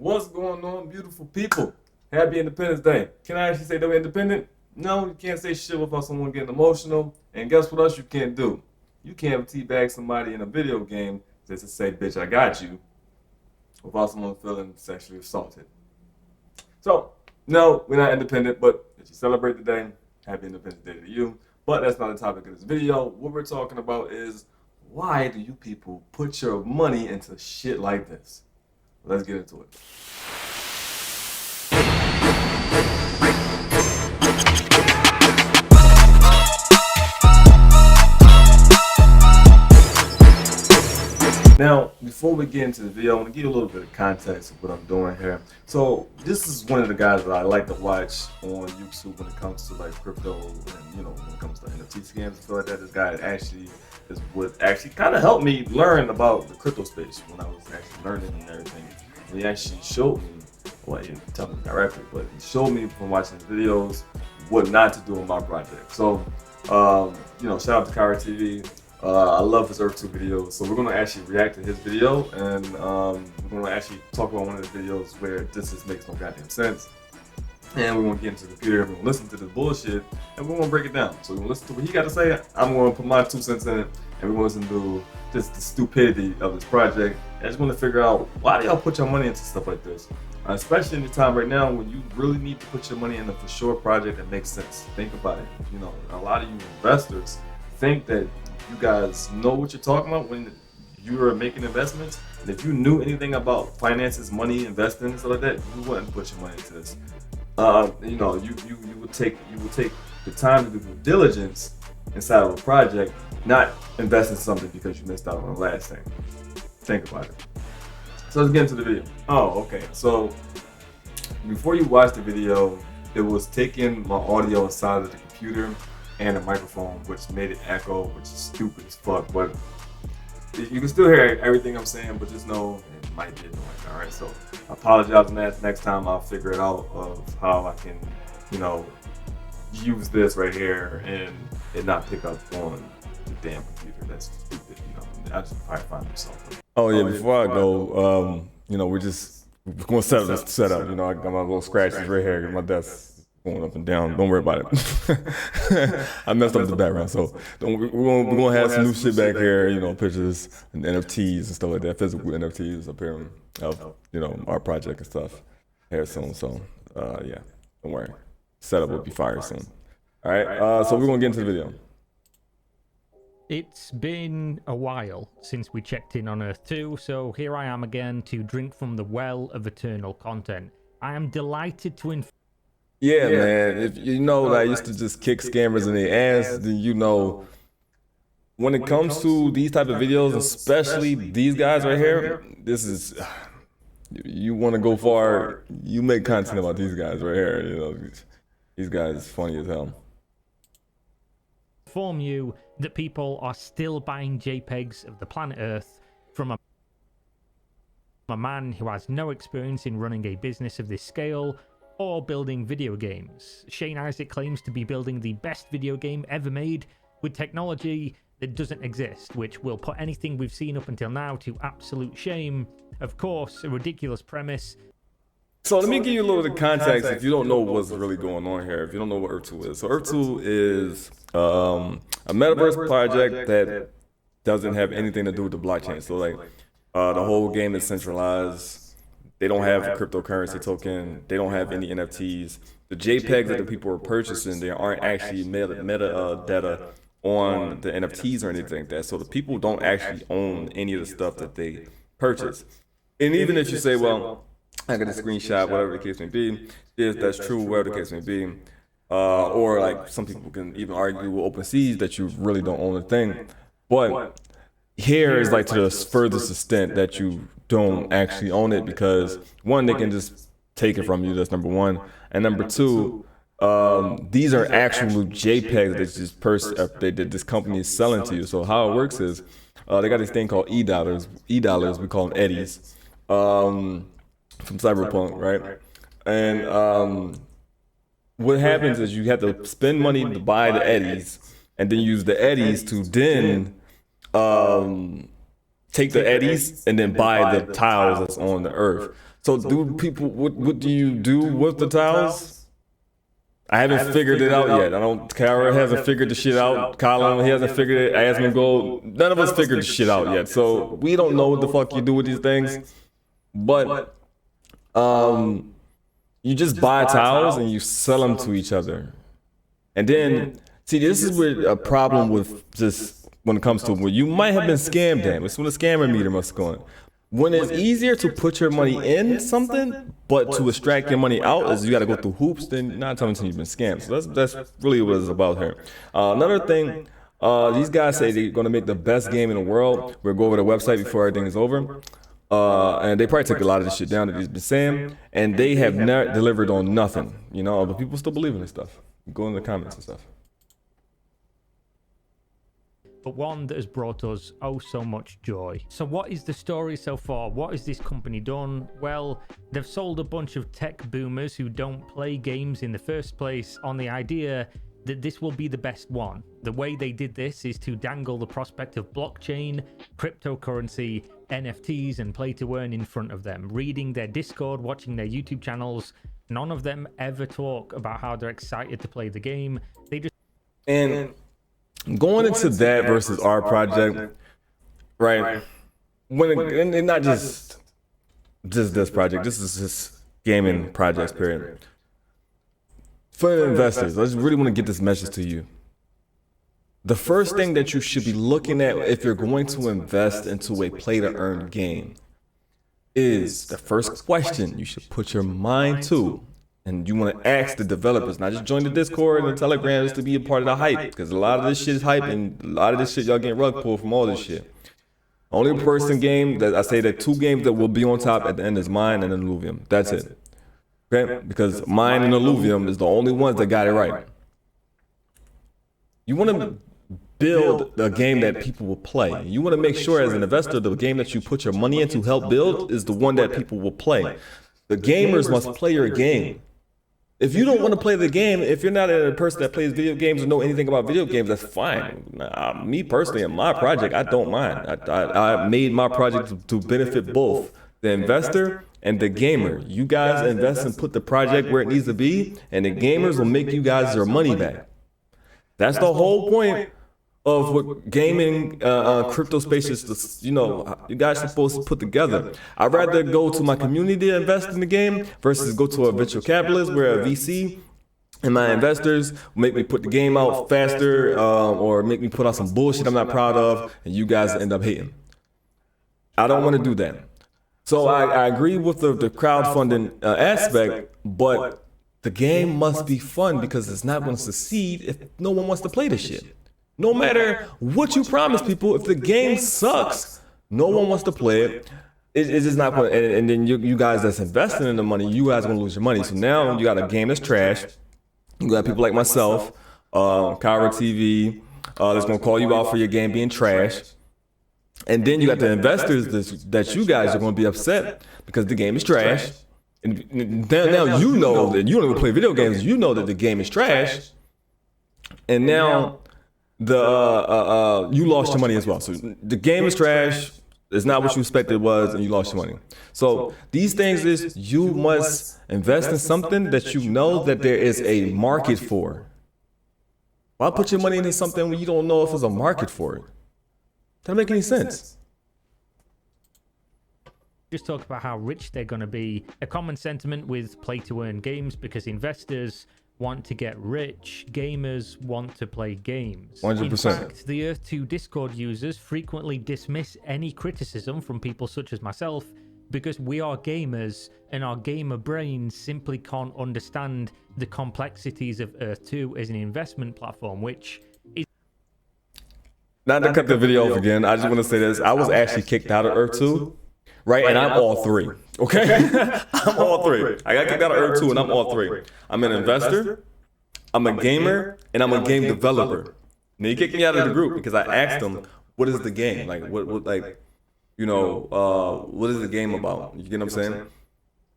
What's going on, beautiful people? Happy Independence Day. Can I actually say that we're independent? No, you can't say shit without someone getting emotional. And guess what else you can't do? You can't teabag somebody in a video game just to say, bitch, I got you, without someone feeling sexually assaulted. So, no, we're not independent, but if you celebrate the day, happy Independence Day to you. But that's not the topic of this video. What we're talking about is, why do you people put your money into shit like this? Let's get into it. Now, before we get into the video, I want to give you a little bit of context of what I'm doing here. So, this is one of the guys that I like to watch on YouTube when it comes to like crypto and when it comes to NFT scams and stuff like that. This guy actually is what actually kind of helped me learn about the crypto space when I was actually learning and everything. And he actually showed me, well, he didn't tell me directly, but he showed me from watching his videos what not to do in my project. So, shout out to Kyra TV. I love his Earth 2 videos, so we're going to actually react to his video, and we're going to actually talk about one of the videos where this just makes no goddamn sense. And we're going to get into the computer, and we're going to listen to this bullshit, and we're going to break it down. So we're going to listen to what he got to say, I'm going to put my 2 cents in it, and we're going to listen to just the stupidity of this project. And I just want to figure out, why do y'all put your money into stuff like this? Especially in the time right now when you really need to put your money in a for sure project that makes sense. Think about it. A lot of you investors think that you guys know what you're talking about when you are making investments, and if you knew anything about finances, money, investing, and stuff like that, you wouldn't put your money into this. You would take the time to do due diligence inside of a project, not invest in something because you missed out on the last thing. Think about it. So let's get into the video. Oh, okay. So before you watch the video, it was taking my audio inside of the computer and a microphone, which made it echo, which is stupid as fuck. But you can still hear everything I'm saying, but just know it might be annoying. All right, so I apologize on that. Next time I'll figure it out of how I can, use this right here and it not pick up on the damn computer. That's stupid. I just probably find myself. Oh yeah, before I go, we're going to set up. I got my little scratches right here at my desk. Going up and down. Don't worry about it. I messed up the background, so we're gonna have some new shit back here. Pictures and NFTs and stuff like that. Physical NFTs up here of our project and stuff here soon. So yeah, don't worry. Setup will be fire soon. All right. So we're gonna get into the video. It's been a while since we checked in on Earth 2, so here I am again to drink from the well of eternal content. I am delighted to inform. Yeah, man. If that I used to just kick scammers in the ass, then when it comes to these type of videos, especially these guys right here, this is you want to go far. You make content about these guys right here. These guys is funny as hell. Inform you that people are still buying JPEGs of the planet Earth from a man who has no experience in running a business of this scale or building video games. Shane Isaac claims to be building the best video game ever made with technology that doesn't exist, which will put anything we've seen up until now to absolute shame. Of course, a ridiculous premise. So let me give you a little bit of context if you don't know what's really going on here, if you don't know what Earth 2 is. So Earth 2 is a metaverse project that doesn't have anything to do with the blockchain. So the whole game is centralized. They don't have a cryptocurrency token. They don't have any NFTs. The JPEGs that the people are purchasing, they aren't actually metadata on the NFTs or anything like that. So the people don't actually own any of the stuff that they purchase. And even if you say, well, I got a screenshot, whatever the case may be, if that's true, whatever the case may be, or like some people can even argue with OpenSea that you really don't own a thing. But here is like to the furthest extent that you don't actually own it, because one, they can just take it from you. That's number one, and number two, these are actual JPEGs that this company is selling to you. So how it works is they got this thing called e-dollars. E-dollars, we call them eddies, from Cyberpunk, right? And what happens is you have to spend money to buy the eddies, and then use the eddies to then take the eddies and then buy the tiles that's on the earth. So do people, what do you do with the tiles? I haven't figured it out yet. Kara hasn't figured the shit out. Colin, he hasn't figured it. Asmongold, none of us figured the shit out yet. So we don't know what the fuck you do with these things. But you just buy tiles and you sell them to each other. And then, see, this is where a problem with just when it comes to where you might have been scammed, damn. It's when the scammer meter must go on. When it's easier to put your money in something, but to extract your money out is you got to go through hoops, then not telling you you've been scammed. So that's really what it's about here. Another thing, these guys say they're going to make the best game in the world. We'll go over the website before everything is over. And they probably took a lot of this shit down that he's been saying, and they have not delivered on nothing, but people still believe in this stuff. Go in the comments and stuff. But one that has brought us oh so much joy. So what is the story so far? What has this company done? Well, they've sold a bunch of tech boomers who don't play games in the first place on the idea that this will be the best one. The way they did this is to dangle the prospect of blockchain, cryptocurrency, NFTs, and play to earn in front of them. Reading their Discord, watching their YouTube channels, none of them ever talk about how they're excited to play the game. They just... And going into that versus our project, right? And not just this project. This is just gaming projects, period. For the investors, I just really want to get this message to you. The first thing that you should be looking at if you're going to invest into a play-to-earn game is the first question you should put your mind to. And you want to ask the developers, not just join the Discord and the Telegram just to be a part of the hype. Because a lot of this shit is hype and a lot of this shit y'all getting rug pulled from all this shit. Only person game that I say that 2 games that will be on top at the end is mine and Illuvium. That's it. Okay? Because mine and Illuvium is the only ones that got it right. You want to build a game that people will play. You want to make sure as an investor the game that you put your money in to help build is the one that people will play. The gamers must play your game. If you don't want to play the game, if you're not a person that plays video games or know anything about video games, that's fine. Me personally, in my project, I don't mind. I made my project to benefit both the investor and the gamer. You guys invest and put the project where it needs to be, and the gamers will make you guys your money back. That's the whole point of what gaming, crypto space is, you guys are supposed to put together. I'd rather go to my community to invest in the game versus go to a venture capitalist where a VC and my investors make me put the game out faster or make me put out some bullshit I'm not proud of, and you guys end up hating. I don't want to do that. So I agree with the crowdfunding aspect, but the game must be fun because it's not going to succeed if no one wants to play this shit. No matter what you promise people, if the game sucks, no one wants to play it. It's just not going to, and then you guys that's investing in the money, you guys are going to lose your money. So now you got a game that's trash. You got people like myself, Kyra TV, that's going to call you out for your game being trash. And then you got the investors that you guys are going to be upset because the game is trash. And now you know that you don't even play video games. You know that the game is trash. And now you lost your money as well. So the game is trash. It's not what you expected it was, and you lost your money. So these things is you must invest in something that you know that there is a market for. Why put your money into something when you don't know if there's a market for it? Doesn't make any sense. Just talk about how rich they're going to be. A common sentiment with play-to-earn games because investors want to get rich, gamers want to play games. 100%. In fact, the Earth 2 Discord users frequently dismiss any criticism from people such as myself because we are gamers and our gamer brains simply can't understand the complexities of Earth 2 as an investment platform, which is... Not to cut the video off again, I just want to say this. I was actually kicked out of Earth 2, right? And I'm all 3. Okay? I'm all 3. I got kicked out of Earth 2 and I'm all 3. I'm an investor, I'm a gamer, and I'm a game developer. And he kicked me out of the group because I asked him, what is the game? Like, what is the game about? You get what I'm saying?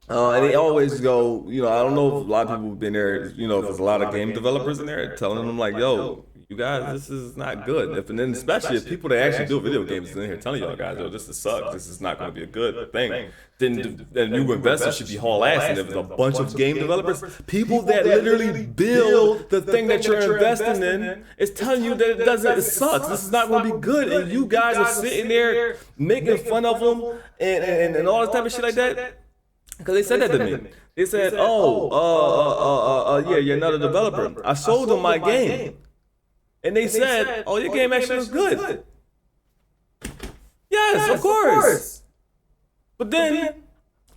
And they always go, I don't know if a lot of people have been there, if there's a lot of game developers in there telling them like, yo, you guys, this is not good. And then especially if people that actually do video games in here telling y'all guys, yo, this sucks. This is not going to be a good thing. Then new investors should be haul ass. And if there's a bunch of game developers, people that literally build the thing that you're investing in, is telling you that it sucks. This is not going to be good. And you guys are sitting there making fun of them and all this type of shit like that. Because they said that to me. They said, yeah, you're not a developer. I showed them my game. And they said, oh, your game actually was good. Yes, of course. But then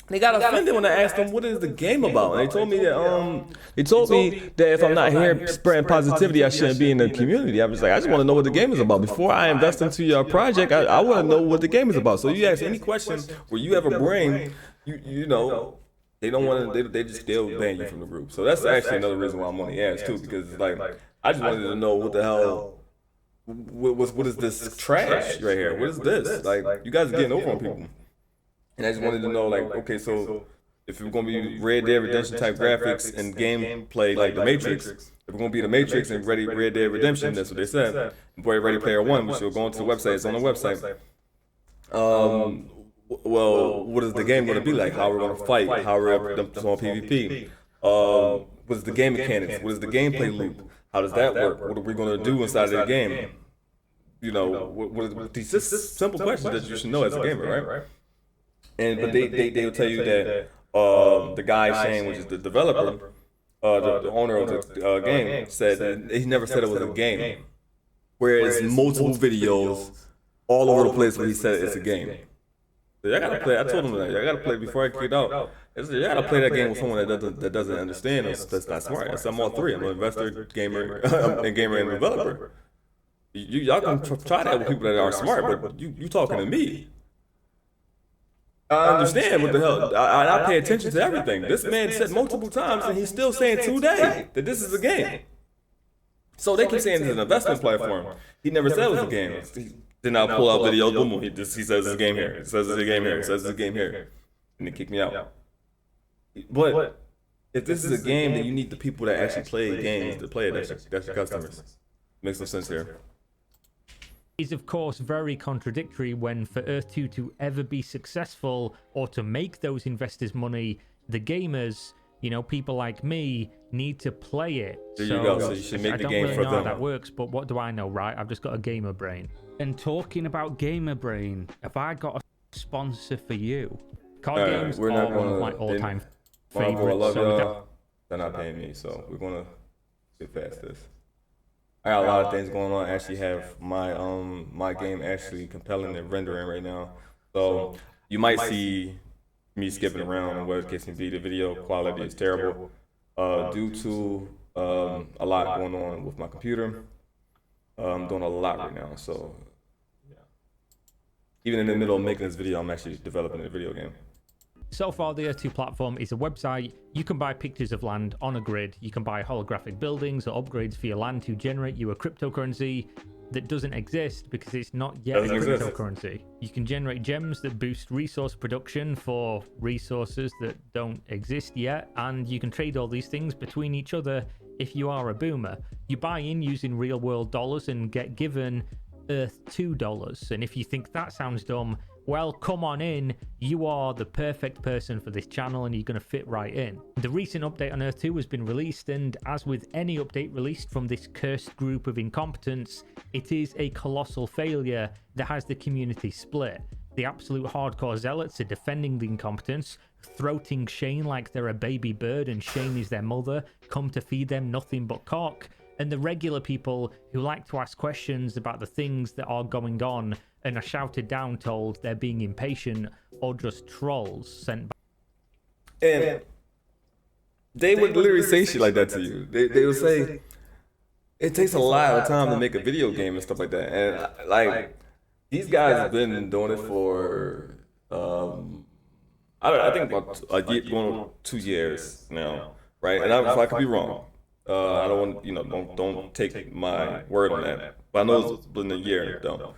they got offended when I asked them, what is the game about? And they told me that if I'm not here spreading positivity, I shouldn't be in the community. I was like, I just want to know what the game is about. Before I invest into your project, I want to know what the game is about. So you ask any question where you have a brain, you know, they don't want to. They'll ban you from the group. So that's actually another reason why I'm on the ass too, because it's like I just wanted to know what the hell, what is this trash right here? What is this? Like you guys are getting over on people, and I just wanted to know like, okay, so if it's gonna be Red Dead Redemption type graphics and gameplay like the Matrix, if it's gonna be the Matrix and Red Dead Redemption, that's what they said. Ready Player One, which you're going to the website. It's on the website. Well, what is the game going to be like? How we're going to fight? How we're on PvP? What is the game mechanics? What is the gameplay loop? How does that work? What are we going to do inside of the game? What these just simple questions that you should know as a gamer, right? But they will tell you that the guy Shane, which is the developer, the owner of the game, said he never said it was a game. Whereas multiple videos all over the place where he said it's a game. I gotta play. I told him that I gotta play before I kicked out. I said, I gotta play that game with someone that doesn't understand. That's not smart. I said, I'm all three. I'm an investor, gamer, and developer. Y'all can try that with people that are smart, but you talking to me. I understand what the hell. I pay attention to everything. This man said multiple times, and he's still saying today that this is a game. So they keep saying it's an investment platform. He never said it was a game. Then I'll pull out videos, boom, he says it's a game here, he says it's a game here, he says it's a game here, and they kick me out. But if this is a game, then you need the people that actually play games to play it. That's your customers. Makes no sense here. Is of course very contradictory when for Earth 2 to ever be successful or to make those investors money, the gamers, people like me need to play it. There you go. So you should make the game for them. I don't really know how that works, but what do I know, right? I've just got a gamer brain. And talking about gamer brain, have I got a sponsor for you? Card games are one of my all-time favorites. They're not paying me, so we're gonna get past this. I got a lot of things going on. I actually have my game actually compelling and rendering right now. So you might see me skipping around, and what case may be, the video quality is terrible due to a lot going on with my computer. I'm doing a lot right now, so yeah. Even in the middle of making this video, I'm actually developing a video game. So far, the Earth 2 platform is a website. You can buy pictures of land on a grid. You can buy holographic buildings or upgrades for your land to generate you a cryptocurrency that doesn't exist because it's not yet a cryptocurrency. You can generate gems that boost resource production for resources that don't exist yet, and you can trade all these things between each other if you are a boomer. You buy in using real world dollars and get given Earth 2 dollars. And if you think that sounds dumb, well, come on in. You are the perfect person for this channel and you're going to fit right in. The recent update on Earth 2 has been released, and as with any update released from this cursed group of incompetents, it is a colossal failure that has the community split. The absolute hardcore zealots are defending the incompetence, throating Shane like they're a baby bird and Shane is their mother, come to feed them nothing but cock. And the regular people who like to ask questions about the things that are going on and are shouted down, told they're being impatient or just trolls sent by. And they would literally say shit like that to you. They would say, it takes a lot of time to make a video game and stuff like that. And like, these guys have been doing it for, I think about going on 2 years now, right? And if I could be wrong. I don't want, don't take my word on that. But I know it's been a year though.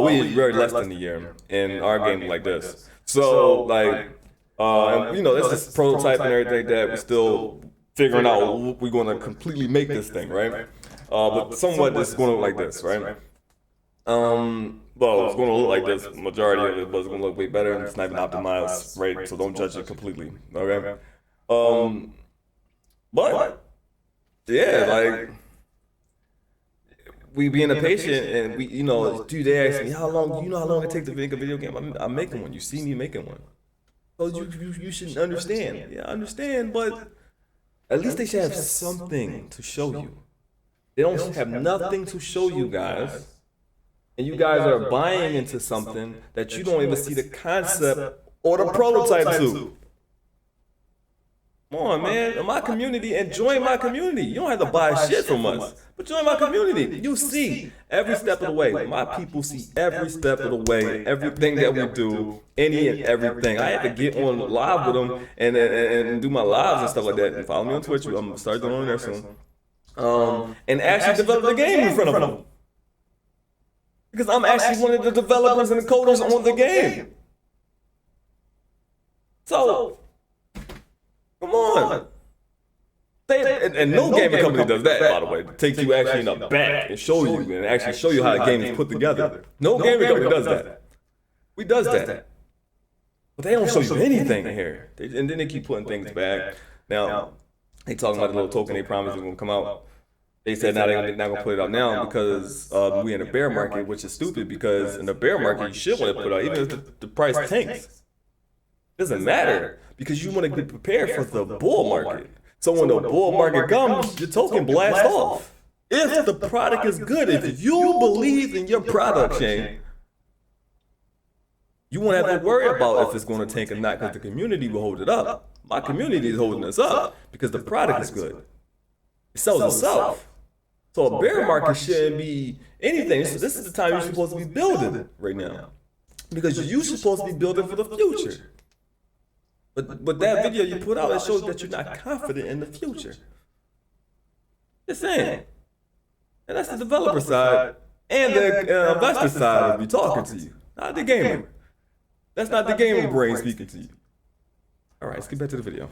We very less than a year in our game like this. So like, And you know, that's just prototype and everything that we're still figuring out. We're going to completely make this thing, right? But somewhat it's going to look like this, right? Well, it's going to look like this, majority of it, but it's going to look way better, and it's not even optimized, right? So don't judge it completely, okay? But yeah, like we being a patient, and we, you know, dude, they ask me how long, you know, how long it takes to make a video game. I'm making one. You see me making one, so you should understand. Yeah, I understand, but at least they should have something to show you. They don't have nothing to show you guys. And you guys are buying into something that you don't even see the concept or the prototype to. Come on, man. My community, and join my community. You don't have to buy shit from us, but join my community. You see every step of the way. My people see every step of the way, everything that we do, any and everything. I have to get on live with them and do my lives and stuff like that. And follow me on Twitch. I'm going to start doing on there soon. And actually develop the game in front of them. Because I'm actually one of the developers and the coders on the game. So, come on. And no gaming company does that, by the way. Take you actually in the back and show you, and actually show you how the game is put together. No gaming company does that. We does that. But they don't show you anything in here. And then they keep putting things back. Now, they talking about the little token they promised was going to come out. They said now they're not gonna put it out now because we in a bear market, which is stupid because in the bear market you should want to put it out even if the price tanks. It doesn't matter because you want to be prepared for the bull market. So when the bull market comes, your token blasts off. If the product is good, if you believe in your product, Shane, you won't have to worry about if it's going to tank or not because the community will hold it up. My community is holding us up because the product is good. It sells itself. So a bear market shouldn't be anything. So this is the time you're supposed to be building right now. Because you're supposed to be building for the future. But that video you put out, it shows that you're not confident in the future. Just saying. And that's the developer side and the investor side of me talking to you. Not the gamer. That's not the gamer brain speaking to you. All right, let's get back to the video.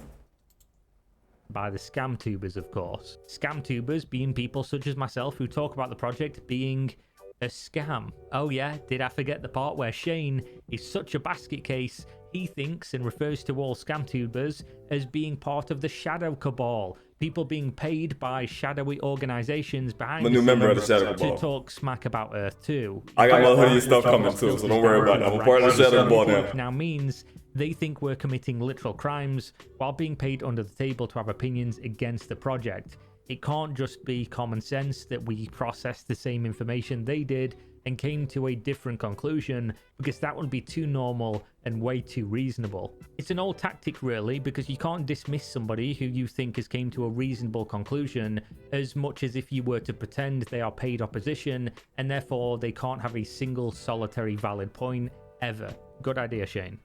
By the scam tubers, of course. Scam tubers being people such as myself who talk about the project being a scam. Oh yeah, did I forget the part where Shane is such a basket case, he thinks and refers to all scam tubers as being part of the shadow cabal. People being paid by shadowy organizations behind I'm a new member of the Shadow Cabal to talk smack about Earth 2. I got my hoodie stuff coming too, so don't worry about it. I'm a part of the Shadow Cabal now. Now means they think we're committing literal crimes while being paid under the table to have opinions against the project. It can't just be common sense that we processed the same information they did and came to a different conclusion, because that would be too normal and way too reasonable. It's an old tactic really, because you can't dismiss somebody who you think has came to a reasonable conclusion as much as if you were to pretend they are paid opposition and therefore they can't have a single solitary valid point ever. Good idea, Shane.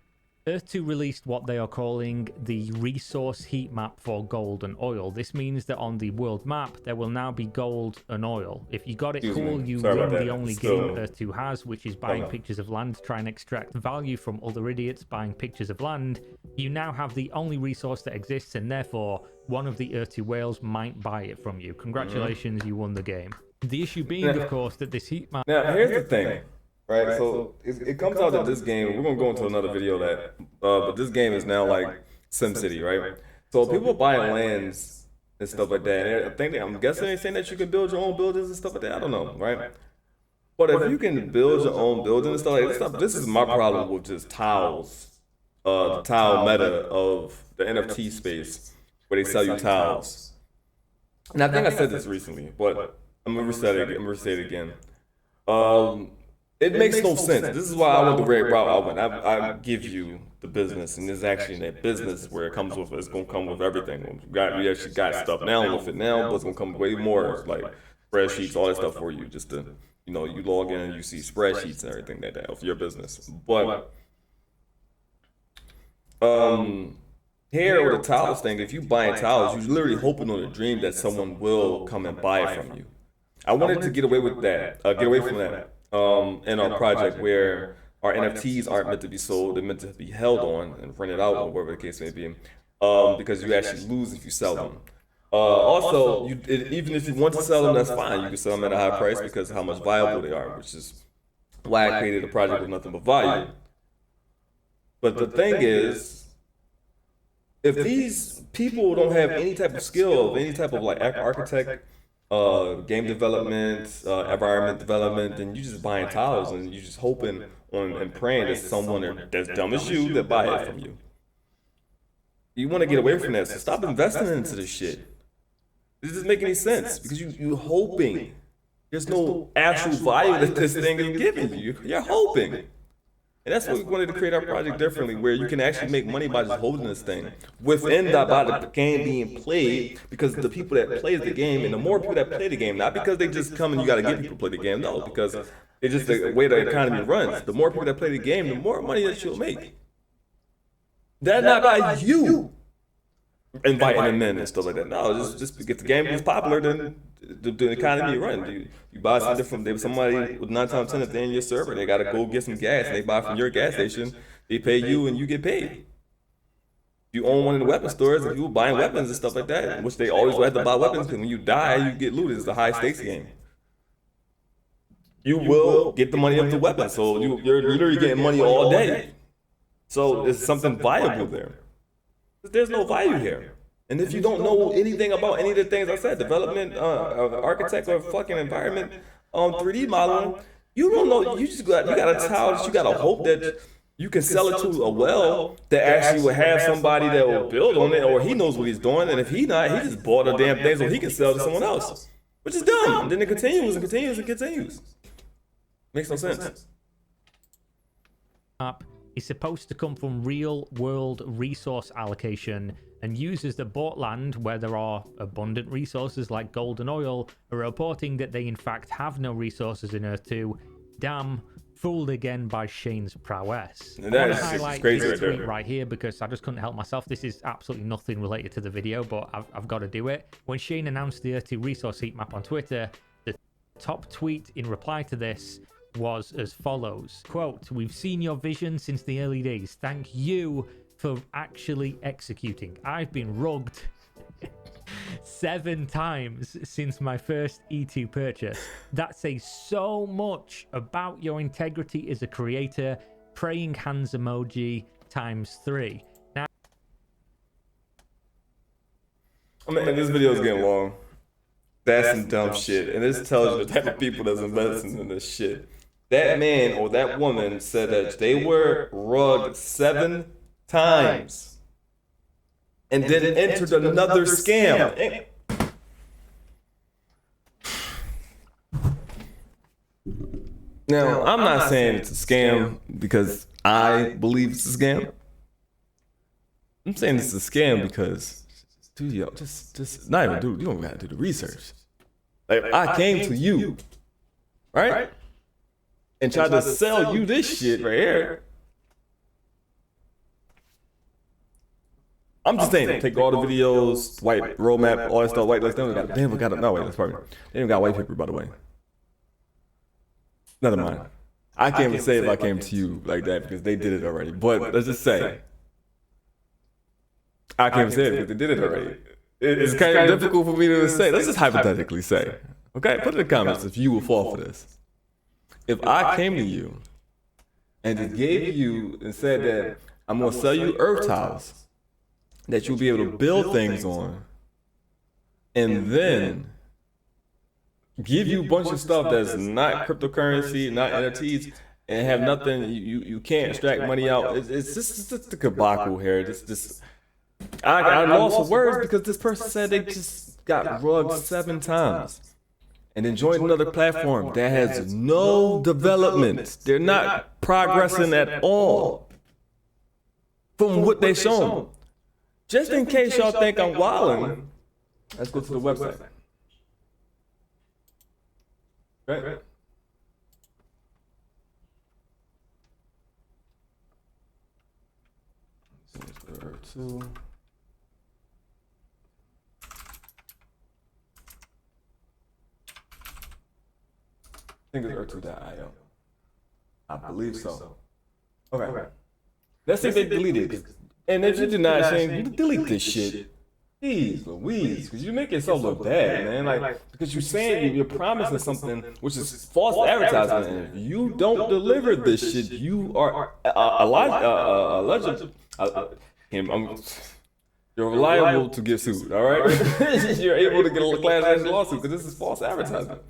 Earth 2 released what they are calling the resource heat map for gold and oil. This means that on the world map, there will now be gold and oil. If you got it cool, you win the only game Earth 2 has, which is buying pictures of land to try and extract value from other idiots buying pictures of land. You now have the only resource that exists, and therefore, one of the Earth 2 whales might buy it from you. Congratulations, you won the game. The issue being, of course, that this heat map... Now, here's the thing. Right, so it comes out that this game, we're gonna go into another video that, but this game is now like SimCity, right? So people buying lands and stuff like that. And I'm guessing they're saying that you can build your own buildings and stuff like that. I don't know, right? But if you can build your own building and stuff like that, this is my problem with just tiles, the tile meta of the NFT space where they sell you tiles. And I think I said this recently, but I'm gonna say it again. It makes no sense. This is why I went the red route I went. I give you the business, and it's actually in that business where it comes with, it's going to come with everything. We actually got stuff now with it now, but it's going to come way more. It's like spreadsheets, all that stuff for you. Just to, you know, you log in and you see spreadsheets and everything like that of your business. But here with the tiles thing, if you buying tiles, you're literally hoping on a dream that someone will come and buy it from you. I wanted to get away with that, get away from that. In our project where our NFTs aren't meant to be sold; they're meant to be held on and rented out, or whatever the case may be. Because you actually lose if you sell them. Also, even if you want to sell them, that's fine. You can sell them at a high price because of how much viable they are, which is why I created a project with nothing but value. But the thing is, if these people don't have any type of skill, any type of like architect, game development, environment development, then you just buying tiles and you just hoping on and praying that someone that's dumb as you that buy it from you. You want to get away from that, so stop investing into this shit. It doesn't make any sense because you hoping. There's no actual value that this thing is giving you. You're hoping. And that's why we wanted to create our project differently, where you can actually make money by just holding this thing within the game being played, because the people that play the game, and the more people that play the game, not because they just come and you got to get people to play the game, no, because it's just the way the economy runs. The more people that play the game, the more money that you'll make. That's not by you inviting them in and stuff like that. No, just get the game is popular, then the economy run. You buy something from somebody with 9 times 10 if they're in your server, they gotta go get some gas and they buy from your gas station, they pay you and you get paid. You own one of the weapon stores, if you were buying weapons and stuff like that, which they always have to buy weapons because when you die, you get looted. It's a high stakes game. You will get the money of the weapon, so you're literally getting money all day. So there's something viable there. There's no value here. And if you don't know anything about any of the things I said, development, architect, or fucking environment, 3D modeling, you don't know. You got a tile that you got to hope that you can sell it to a well that actually will have somebody that will build on it, or he knows what he's doing. And if he not, he just bought a damn thing so he can sell to someone else, which is dumb. And then it continues and continues and continues. Makes no sense. Is supposed to come from real world resource allocation, and users that bought land where there are abundant resources like gold and oil are reporting that they in fact have no resources in Earth 2. Damn, fooled again by Shane's prowess. And that is crazy this tweet right here because I just couldn't help myself. This is absolutely nothing related to the video, but I've got to do it. When Shane announced the Earth 2 resource heat map on Twitter, the top tweet in reply to this was as follows, quote, "We've seen your vision since the early days. Thank you for actually executing. I've been rugged 7 times since my first E2 purchase. That says so much about your integrity as a creator. Praying hands emoji ×3. Now, I mean, this video is getting long. That's some dumb shit. And this tells you the type of people that's investing in this shit. That man or that woman said that they were rugged 7 times and then entered another scam. Now, I'm not saying it's a scam because I believe it's a scam. I'm saying it's a scam because, dude, yo, just not even, dude, you don't gotta do the research. Like, I came to you, right? And tried to sell you this shit right here. I'm just saying, take all the videos, white roadmap, all that stuff, white list. They haven't got it. No, wait, that's probably. They even got white paper, by the way. Never mind. I can't even say if I came to you like that because they did it already. But let's just say, I can't even say it because they did it already. It's kind of difficult for me to say. Let's just hypothetically say. Okay, put in the comments if you will fall for this. If I came to you and just gave you and said that I'm going to sell you earth tiles that you'll be able to build things on, and then give you a bunch of stuff that's not cryptocurrency, not NFTs, and have nothing, you can't extract money out. It's just the kabaku here. I lost for words because this person said they just got rugged 7 times. And then join another platform that has no development. They're not progressing at all from what they've shown. Just in case y'all think I'm wilding, let's go to the website. Right? I think it's Earth2.io. I believe so. Okay. Let's see if they deleted it. And if you do not, Shane, you delete this shit. Jeez Louise, because you make yourself look bad, man. Like, because you're saying you're promising something which is false advertisement, and if you don't deliver this shit, you are alleged. You're liable to get sued. All right, you're able to get a class action lawsuit because this is false advertisement.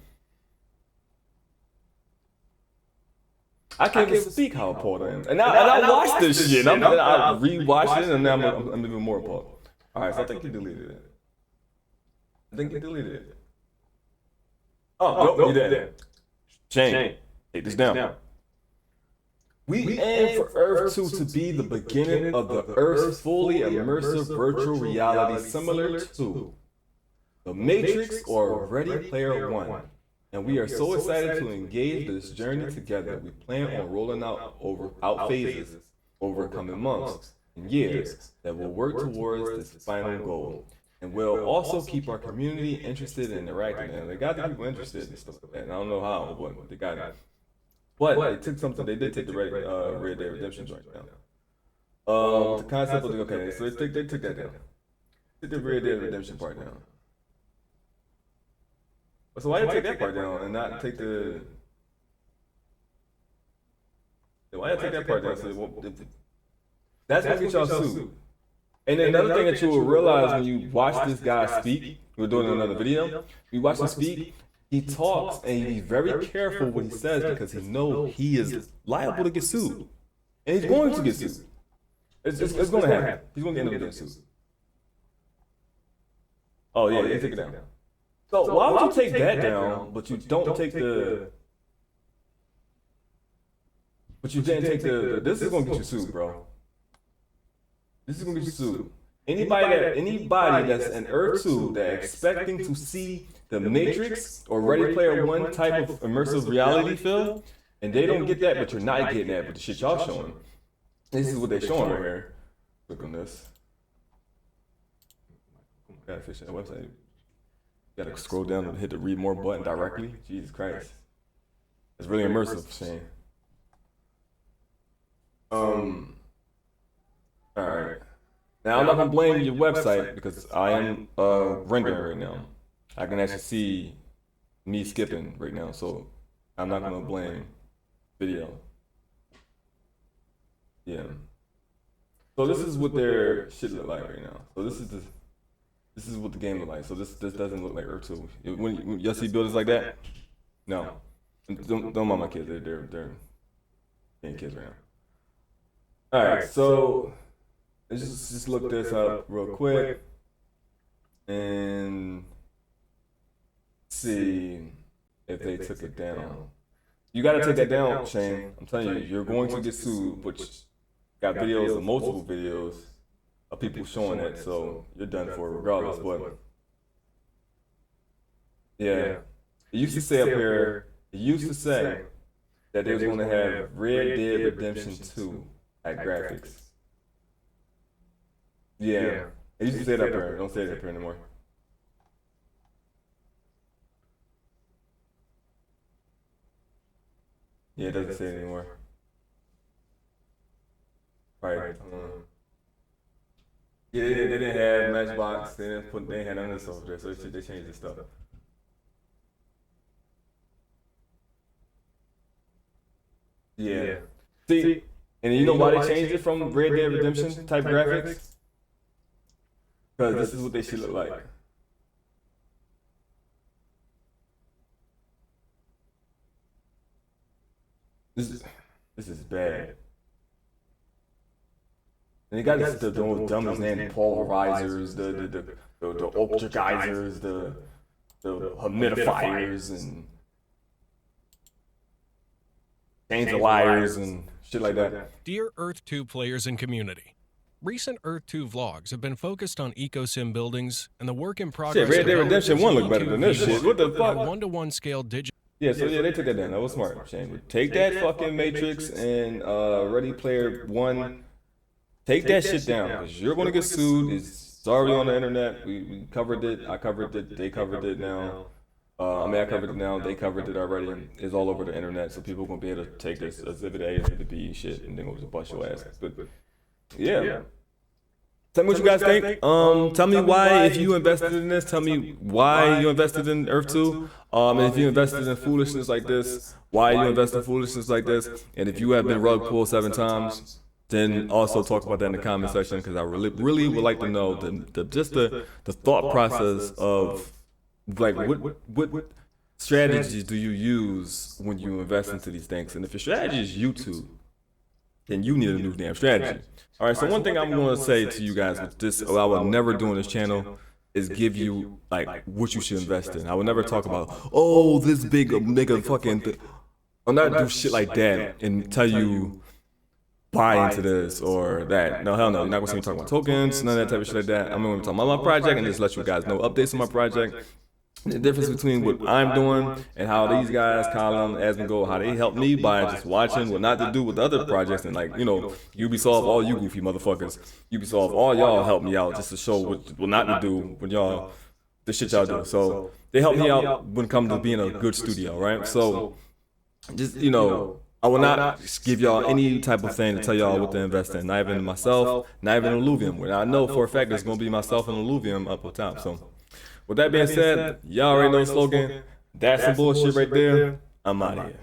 I can't even speak how appalled I am, and I watched this shit. I rewatched it, and now I'm even more appalled. All right, so I think you deleted it. I think you deleted it. Oh, nope, you didn't. Shane, take this down. We aim for Earth 2 to be the beginning of the Earth's fully immersive virtual reality similar to The Matrix or Ready Player One. And we are so excited to engage this journey together. We plan on rolling out phases over coming months and years that will work towards this final goal. And we'll also keep our community interested and interacting. And they got the people interested and stuff like that. And I don't know how, but they got it. But they took something. They did take the Red Dead Redemption joint down. The concept of okay, so they took that down. Took the Red Dead Redemption part down. So why did you take that part down and not take the? Why did you take that part down? So, that's gonna get y'all sued. And then another thing that you will realize when you watch this guy speak, we're doing another video. You watch him speak. He talks and he's very careful what he says because he knows he is liable to get sued, and he's going to get sued. It's going to happen. He's going to end up getting sued. Oh yeah, they take it down. So why would you take that down, but you don't take the? But you didn't take the. This is going to get you sued, bro. This is going to get you sued. Anybody that's in Earth 2 that's expecting to see the Matrix or Ready Player One type of immersive reality film, and they don't get that, but you're not getting that with the shit y'all showing. This is what they're showing right here. Click on this. Gotta fish that website. Gotta scroll down and hit the read more button directly. Jesus Christ. It's really immersive, Shane. Alright. Now I'm not gonna blame your website because I am rendering right now. I can actually see me skipping right now, so I'm not gonna blame video. Yeah. So this is what their shit look like right now. So this is what the game look like. So this doesn't look like Earth 2. When you see buildings like that, no. Don't mind my kids. They're being kids right now. All right, so let's just look this up real quick and see if they took it down. You gotta take that down, Shane. I'm telling you, you're going to get sued, but got videos of multiple videos of people showing it, so you're done for regardless. But yeah, it used to say up here, it used to say that they was going to have Red Dead Redemption 2 at graphics. Yeah, it used to say it up here. Don't say it up here anymore. Yeah, it doesn't say it anymore. Right. Yeah, they didn't have Matchbox. They ain't had none of this over there, so they changed this stuff. Yeah. See, and you know why they changed it from Red Dead Redemption type graphics? Because this is what they should look like. This is bad. And they got the dummies named polarizers, the ultrageizers, the humidifiers, and change the wires and shit like that. Dear Earth 2 players and community, recent Earth 2 vlogs have been focused on ecosim buildings and the work in progress. Shit, Red Dead Redemption 1 look better than this shit. What the fuck? 1-to-1 scale digital. Yeah, so yeah, they took that down. That was smart, Shane. Take that fucking Matrix and Ready Player One. Take that shit down, because you're going to get sued. It's already on the internet. We covered it. I covered it. They covered it now. I mean, I covered it now. They covered it already. It's all over the internet, so people are gonna be able to take this exhibit A, exhibit B, shit, and then go just bust your ass. But yeah. Tell me what you guys think. Tell me why, if you invested in this, tell me why you invested in Earth 2. And if you invested in foolishness like this, why you invested in foolishness like this. And if you have been rug pulled 7 times, then also talk about that in the comment section, because I really would like to know the thought process of like what strategies do you use when you invest into these things. And if your strategy is YouTube, then you need a new damn strategy. All right, so one thing I'm going to say to you guys with this, I will never do on this channel, is give you like what you should invest in. I will never talk about, oh, this big nigga fucking thing. I'll not do shit like that and tell you buy into this or that. No, hell no. You're not going to see me talk about tokens, none of that type of shit like that. I'm going to talk about my project and just let you guys know updates on my project. The difference between what I'm doing and how these guys, Colin, Asmongold, how they help me by just watching what not to do with other projects. And like, you know, Ubisoft, all you goofy motherfuckers, Ubisoft, all y'all help me out just to show what not to do when y'all, the shit y'all do. So they help me out when it comes to being a good studio, right? So just, you know, I will not give y'all any type of thing to tell y'all what to invest in. Not even in myself, not even in Illuvium. When I know for a fact it's going to be myself and Illuvium up on top. So with that being said, y'all already know the slogan. That's some bullshit right there. I'm out of here.